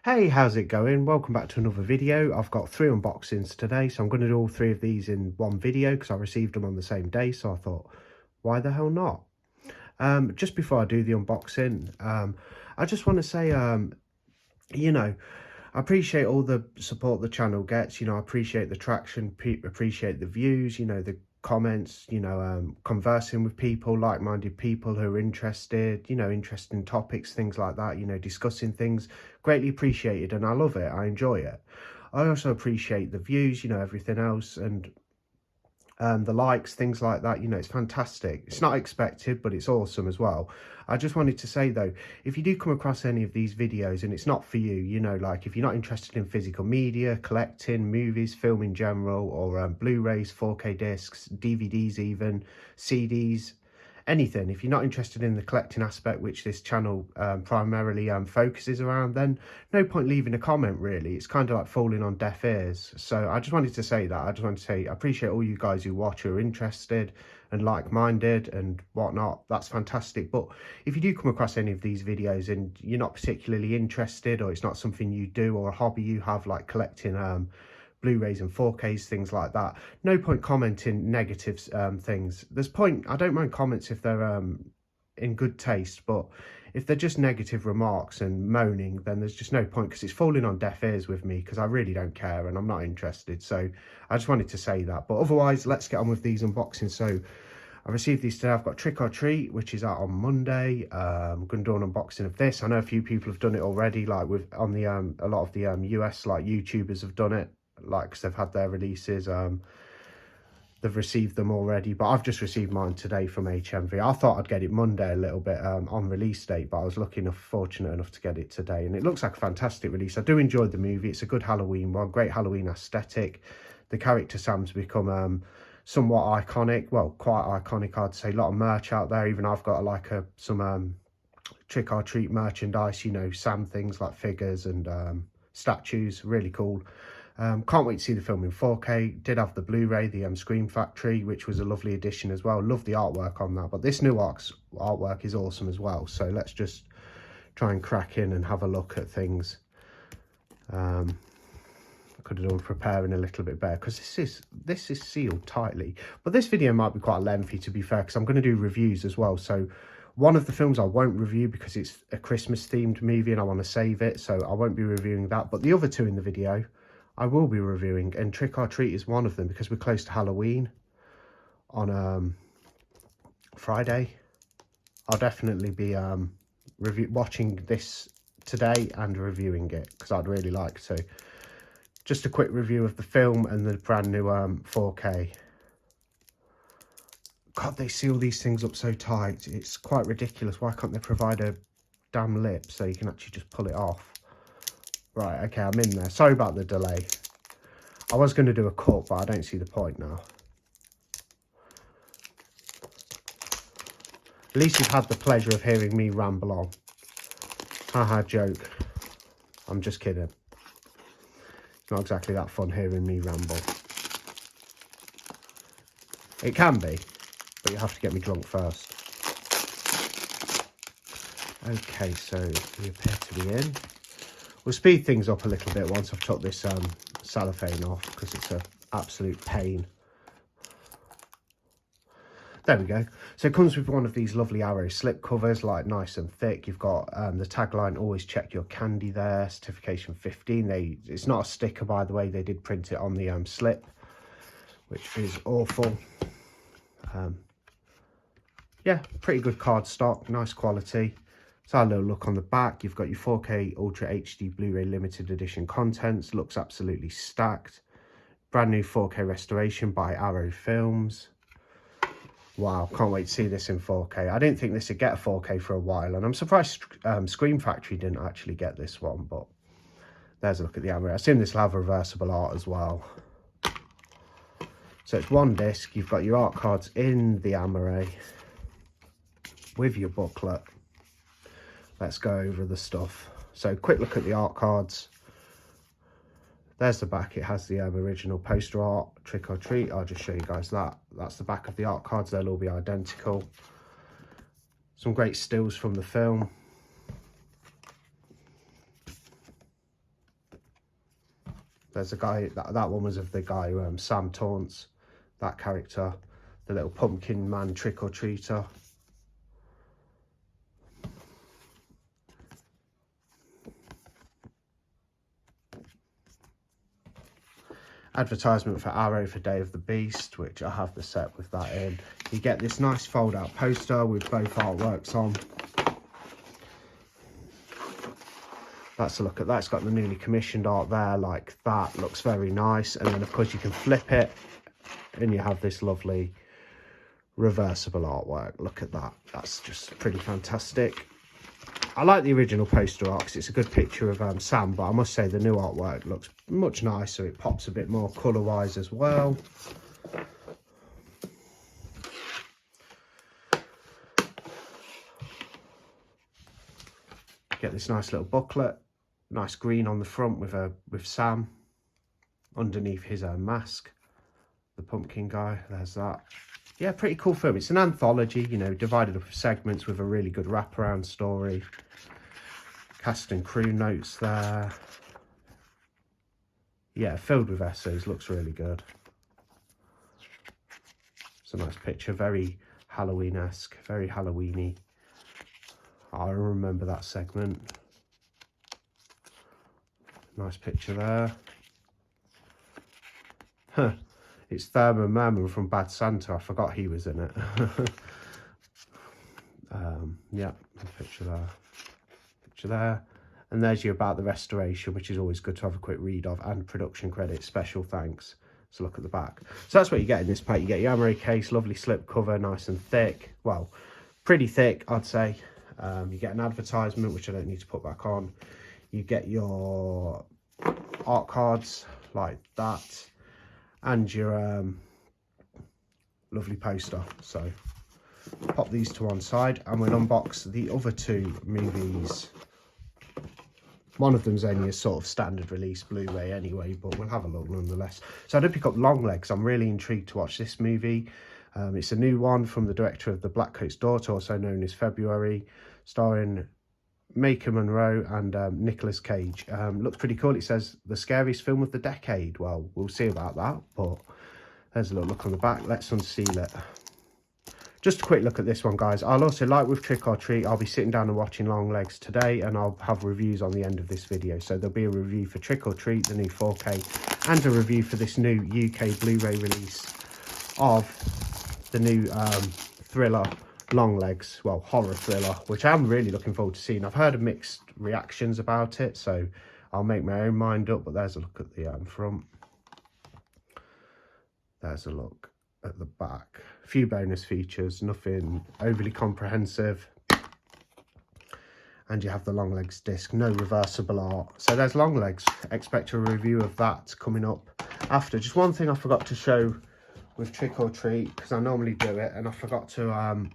Hey, how's it going? Welcome back to another video. I've got 3 unboxings today, so I'm going to do all 3 of these in one video because I received them on the same day, so I thought, why the hell not? Just before I do the unboxing, I just want to say, I appreciate all the support the channel gets. I appreciate the traction, appreciate the views, the comments, conversing with people, like-minded people who are interested, interested in topics, things like that, discussing things. Greatly appreciated, and I love it. I enjoy it. I also appreciate the views, everything else, and the likes, things like that. It's fantastic. It's not expected, but it's awesome as well. I just wanted to say though, if you do come across any of these videos and it's not for you, like if you're not interested in physical media, collecting, movies, film in general, or Blu-rays, 4K discs, DVDs even, CDs, anything, if you're not interested in the collecting aspect, which this channel primarily focuses around, then no point leaving a comment, really. It's kind of like falling on deaf ears. So I just wanted to say that. I just wanted to say I appreciate all you guys who watch, who are interested and like-minded and whatnot. That's fantastic. But if you do come across any of these videos and you're not particularly interested, or it's not something you do or a hobby you have, like collecting Blu-rays and 4Ks, things like that, no point commenting negative things. I don't mind comments if they're in good taste, but if they're just negative remarks and moaning, then there's just no point, because it's falling on deaf ears with me, because I really don't care and I'm not interested. So I just wanted to say that. But otherwise, let's get on with these unboxings. So I received these today. I've got Trick or Treat, which is out on Monday. I'm going to do an unboxing of this. I know a few people have done it already, like with on the a lot of the US like YouTubers have done it, like, because they've had their releases. They've received them already, but I've just received mine today from HMV. I thought I'd get it Monday a little bit on release date, but I was fortunate enough to get it today, and it looks like a fantastic release. I do enjoy the movie. It's a good Halloween one, great Halloween aesthetic. The character Sam's become somewhat iconic, well, quite iconic, I'd say. A lot of merch out there. Even I've got like some Trick or Treat merchandise, Sam things like figures and statues. Really cool. Can't wait to see the film in 4K. Did have the Blu-ray, the Scream Factory, which was a lovely addition as well. Love the artwork on that, but this new artwork is awesome as well. So let's just try and crack in and have a look at things. I could have done preparing a little bit better, because this is sealed tightly. But this video might be quite lengthy, to be fair, because I'm going to do reviews as well. So one of the films I won't review because it's a Christmas themed movie and I want to save it, so I won't be reviewing that. But the other two in the video I will be reviewing, and Trick or Treat is one of them, because we're close to Halloween on Friday. I'll definitely be watching this today and reviewing it, because I'd really like to. Just a quick review of the film and the brand new 4K. God, they seal these things up so tight. It's quite ridiculous. Why can't they provide a damn lip so you can actually just pull it off? Right, okay, I'm in there. Sorry about the delay. I was going to do a cut, but I don't see the point now. At least you've had the pleasure of hearing me ramble on. Haha, joke. I'm just kidding. Not exactly that fun hearing me ramble. It can be, but you have to get me drunk first. Okay, so we appear to be in. We'll speed things up a little bit once I've took this cellophane off, because it's an absolute pain. There we go. So it comes with one of these lovely Arrow slip covers, like nice and thick. You've got the tagline, always check your candy there, certification 15. It's not a sticker, by the way. They did print it on the slip, which is awful. Yeah, pretty good card stock, nice quality. So a little look on the back. You've got your 4K Ultra HD Blu-ray limited edition contents. Looks absolutely stacked. Brand new 4K restoration by Arrow Films. Wow, can't wait to see this in 4K. I didn't think this would get a 4K for a while, and I'm surprised Scream Factory didn't actually get this one, but there's a look at the camera. I assume this will have reversible art as well. So it's one disc. You've got your art cards in the array with your booklet. Let's go over the stuff. So quick look at the art cards. There's the back. It has the original poster art, Trick or Treat. I'll just show you guys that. That's the back of the art cards. They'll all be identical. Some great stills from the film. There's a guy, that one was of the guy who Sam taunts, that character, the little pumpkin man trick-or-treater. Advertisement for Arrow for Day of the Beast, which I have the set with that in. You get this nice fold-out poster with both artworks on. That's a look at that. It's got the newly commissioned art there, like that. Looks very nice. And then, of course, you can flip it, and you have this lovely reversible artwork. Look at that. That's just pretty fantastic. I like the original poster art because it's a good picture of Sam, but I must say the new artwork looks much nicer. It pops a bit more colour-wise as well. Get this nice little booklet, nice green on the front with Sam underneath his mask, the pumpkin guy. There's that. Yeah, pretty cool film. It's an anthology, you know, divided up into segments with a really good wraparound story. Cast and crew notes there. Yeah, filled with essays. Looks really good. It's a nice picture, very Halloween-esque, very Halloween-y. I remember that segment. Nice picture there. Huh. It's Thurman Merman from Bad Santa. I forgot he was in it. Yeah, picture there. Picture there. And there's your About the Restoration, which is always good to have a quick read of, and production credits, special thanks. So look at the back. So that's what you get in this pack. You get your emery case, lovely slip cover, nice and thick. Well, pretty thick, I'd say. You get an advertisement, which I don't need to put back on. You get your art cards like that, and your lovely poster. So pop these to one side, and we'll unbox the other two movies. One of them's only a sort of standard release Blu-ray anyway, but we'll have a look nonetheless. So I did pick up Longlegs. I'm really intrigued to watch this movie. It's a new one from the director of The Black Coat's Daughter, also known as February, starring Maika Monroe and Nicolas Cage. Looks pretty cool. It says the scariest film of the decade. Well, we'll see about that, but there's a little look on the back. Let's unseal it. Just a quick look at this one, guys. I'll also, like with Trick or Treat, I'll be sitting down and watching Longlegs today, and I'll have reviews on the end of this video. So there'll be a review for Trick or Treat, the new 4K, and a review for this new UK Blu-ray release of the new thriller Longlegs, well, horror thriller, which I'm really looking forward to seeing. I've heard mixed reactions about it, so I'll make my own mind up. But there's a look at the front. There's a look at the back. A few bonus features, nothing overly comprehensive. And you have the Longlegs disc, no reversible art. So there's Longlegs. Expect a review of that coming up after. Just one thing I forgot to show with Trick or Treat, because I normally do it, and I forgot to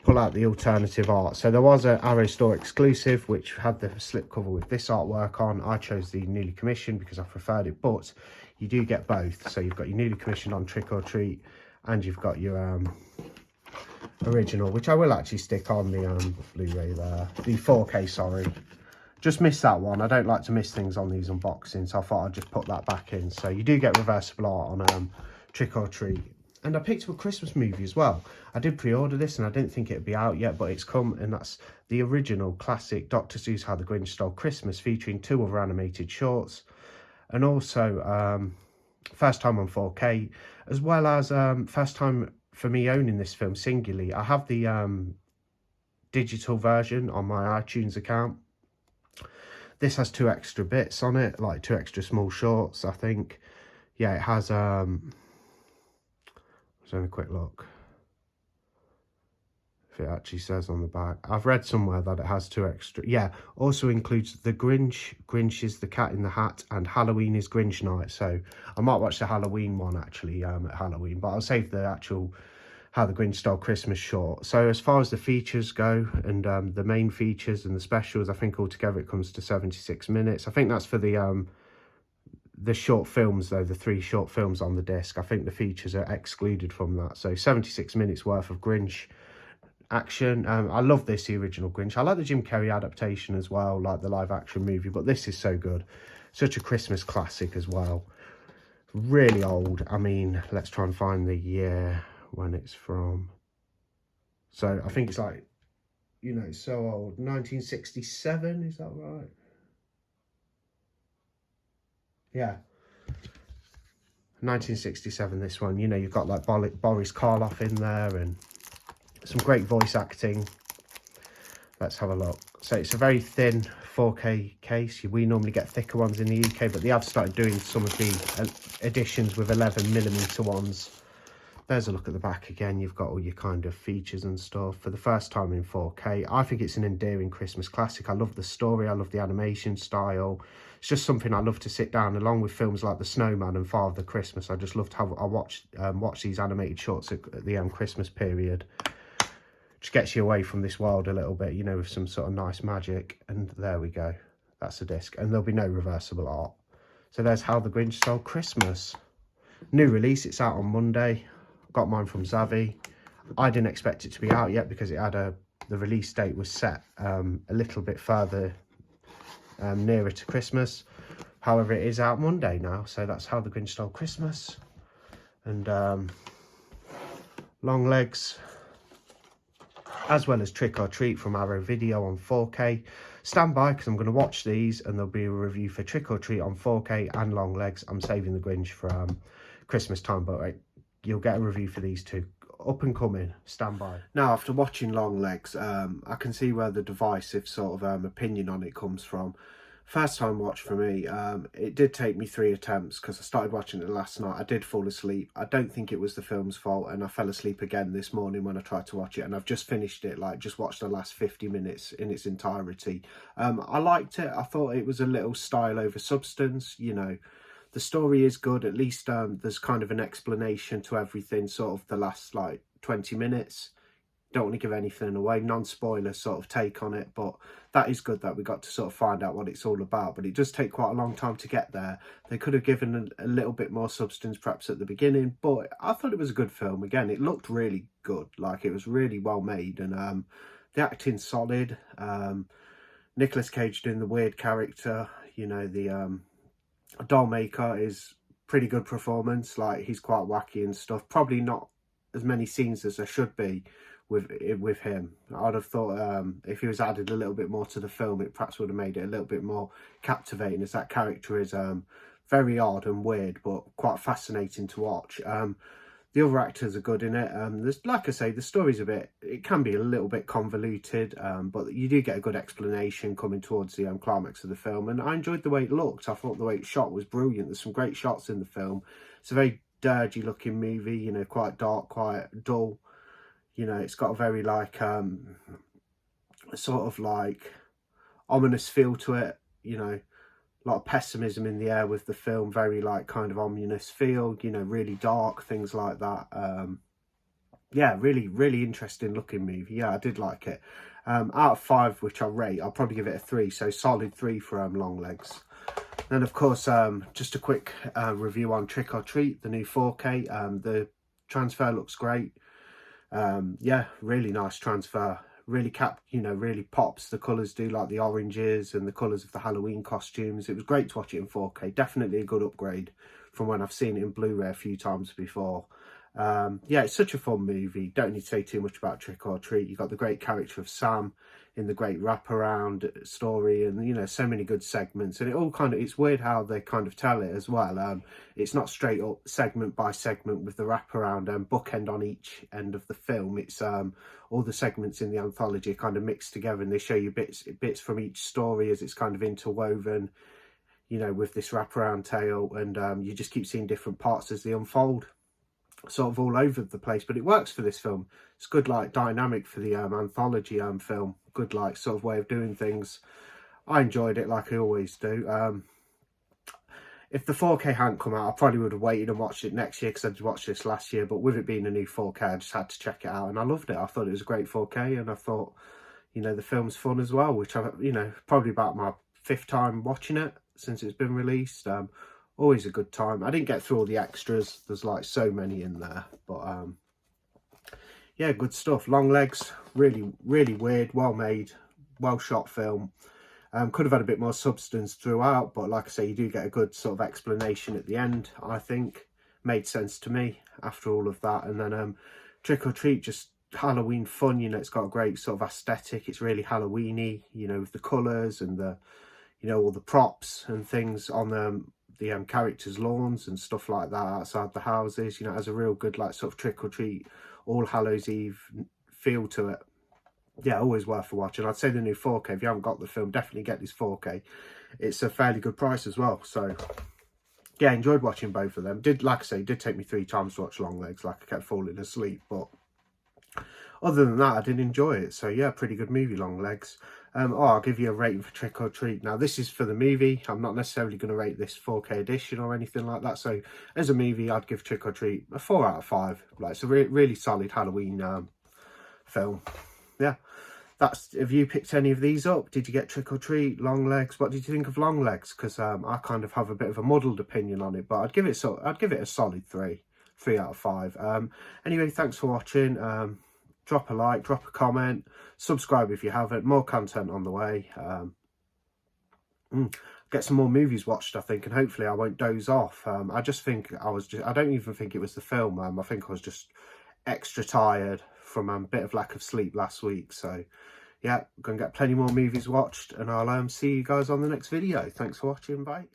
pull out the alternative art. So there was an Arrow Store exclusive which had the slipcover with this artwork on. I chose the newly commissioned because I preferred it, but you do get both. So you've got your newly commissioned on Trick or Treat, and you've got your original, which I will actually stick on the Blu-ray there, the 4K, sorry. Just missed that one. I don't like to miss things on these unboxings, so I thought I'd just put that back in. So you do get reversible art on Trick or Treat. And I picked up a Christmas movie as well. I did pre-order this and I didn't think it'd be out yet, but it's come, and that's the original classic Dr. Seuss How the Grinch Stole Christmas, featuring 2 other animated shorts, and also first time on 4K, as well as first time for me owning this film singularly. I have the digital version on my iTunes account. This has 2 extra bits on it, like 2 extra small shorts, I think. Yeah, it has let's have a quick look if it actually says on the back. I've read somewhere that it has 2 extra. Yeah, also includes The Grinch, Grinch is the Cat in the Hat, and Halloween is Grinch Night. So I might watch the Halloween one actually at Halloween, but I'll save the actual How the Grinch Stole Christmas short. So as far as the features go, and the main features and the specials, I think altogether it comes to 76 minutes. I think that's for the short films though, the 3 short films on the disc. I think the features are excluded from that. So 76 minutes worth of Grinch action. I love this, the original Grinch. I like the Jim Carrey adaptation as well, like the live action movie, but this is so good. Such a Christmas classic as well. Really old. I mean, let's try and find the year when it's from. So I think it's like, you know, it's so old. 1967, is that right? Yeah. 1967, this one. You know, you've got like Boris Karloff in there and some great voice acting. Let's have a look. So it's a very thin 4K case. We normally get thicker ones in the UK, but they have started doing some of the editions with 11mm ones. There's a look at the back again. You've got all your kind of features and stuff for the first time in 4K. I think it's an endearing Christmas classic. I love the story. I love the animation style. It's just something I love to sit down, along with films like The Snowman and Father Christmas. I just loved how I watch these animated shorts at the Christmas period. Just gets you away from this world a little bit, you know, with some sort of nice magic. And there we go. That's a disc. And there'll be no reversible art. So there's How the Grinch Stole Christmas. New release. It's out on Monday. Got mine from Zavvi. I didn't expect it to be out yet because it had the release date was set a little bit further nearer to Christmas. However, it is out Monday now. So that's How the Grinch Stole Christmas. And Long Legs, as well as Trick or Treat from Arrow Video on 4K. Stand by, because I'm going to watch these and there'll be a review for Trick or Treat on 4K and Long Legs. I'm saving the Grinch for Christmas time, but you'll get a review for these two. Up and coming. Stand by. Now, after watching Long Legs, I can see where the divisive sort of opinion on it comes from. First time watch for me. It did take me 3 attempts because I started watching it last night. I did fall asleep. I don't think it was the film's fault, and I fell asleep again this morning when I tried to watch it, and I've just finished it, like just watched the last 50 minutes in its entirety. I liked it. I thought it was a little style over substance, you know. The story is good. At least there's kind of an explanation to everything, sort of the last like 20 minutes. Don't want to give anything away, non-spoiler sort of take on it, but that is good that we got to sort of find out what it's all about. But it does take quite a long time to get there. They could have given a little bit more substance perhaps at the beginning, but I thought it was a good film. Again, it looked really good, like it was really well made, and the acting's solid. Nicolas Cage doing the weird character, you know, the doll maker is pretty good performance. Like, he's quite wacky and stuff. Probably not as many scenes as there should be with him. I'd have thought if he was added a little bit more to the film, it perhaps would have made it a little bit more captivating, as that character is very odd and weird, but quite fascinating to watch. The other actors are good in it. There's, like I say, the story's it can be a little bit convoluted, but you do get a good explanation coming towards the climax of the film. And I enjoyed the way it looked. I thought the way it shot was brilliant. There's some great shots in the film. It's a very dirgy looking movie, you know, quite dark, quite dull. You know, it's got a very like sort of like ominous feel to it, you know, a lot of pessimism in the air with the film, very like kind of ominous feel, you know, really dark, things like that. Yeah, really interesting looking movie. Yeah, I did like it. Out of 5, which I rate, I'll probably give it a 3, so solid 3 for Long Legs. Then of course, just a quick review on Trick or Treat, the new 4K. The transfer looks great. Yeah, really nice transfer. Really really pops. The colours do, like the oranges and the colours of the Halloween costumes. It was great to watch it in 4K. Definitely a good upgrade from when I've seen it in Blu-ray a few times before. Yeah, it's such a fun movie. Don't need to say too much about Trick or Treat. You've got the great character of Sam in the great wraparound story, and you know, so many good segments, and it all kind of, it's weird how they kind of tell it as well. It's not straight up segment by segment with the wraparound bookend on each end of the film. It's all the segments in the anthology are kind of mixed together, and they show you bits from each story as it's kind of interwoven, you know, with this wraparound tale, and you just keep seeing different parts as they unfold, sort of all over the place. But it works for this film. It's good like dynamic for the anthology film. Good like sort of way of doing things. I enjoyed it like I always do. If the 4K hadn't come out, I probably would have waited and watched it next year, because I'd watched this last year. But with it being a new 4K, I just had to check it out, and I loved it. I thought it was a great 4K, and I thought, you know, the film's fun as well, which I've, you know, probably about my 5th time watching it since it's been released. Always a good time. I didn't get through all the extras. There's like so many in there, but yeah, good stuff. Long Legs, really weird, well made, well shot film. Could have had a bit more substance throughout, but like I say, you do get a good sort of explanation at the end. I think made sense to me after all of that. And then Trick or Treat, just Halloween fun. You know, it's got a great sort of aesthetic. It's really Halloweeny, you know, with the colours and the, you know, all the props and things on the characters' lawns and stuff like that outside the houses. You know, it has a real good like sort of Trick or Treat, All Hallows Eve feel to it. Yeah, always worth watching. I'd say the new 4K, if you haven't got the film, definitely get this 4K. It's a fairly good price as well. So yeah, enjoyed watching both of them. Like I say, did take me 3 times to watch Longlegs, like I kept falling asleep, but other than that, I did enjoy it. So yeah, pretty good movie, Longlegs. I'll give you a rating for Trick or Treat. Now, this is for the movie. I'm not necessarily going to rate this 4K edition or anything like that. So as a movie, I'd give Trick or Treat a 4 out of 5. Like, it's a really solid Halloween film. Yeah, have you picked any of these up? Did you get Trick or Treat, Longlegs? What did you think of Longlegs? Because I kind of have a bit of a muddled opinion on it, but I'd give it a solid 3 out of 5. Anyway, thanks for watching. Drop a like, drop a comment, subscribe if you haven't. More content on the way. Get some more movies watched, I think, and hopefully I won't doze off. I just think I don't even think it was the film. I think I was just extra tired from a bit of lack of sleep last week. So yeah, gonna get plenty more movies watched, and I'll see you guys on the next video. Thanks for watching. Bye.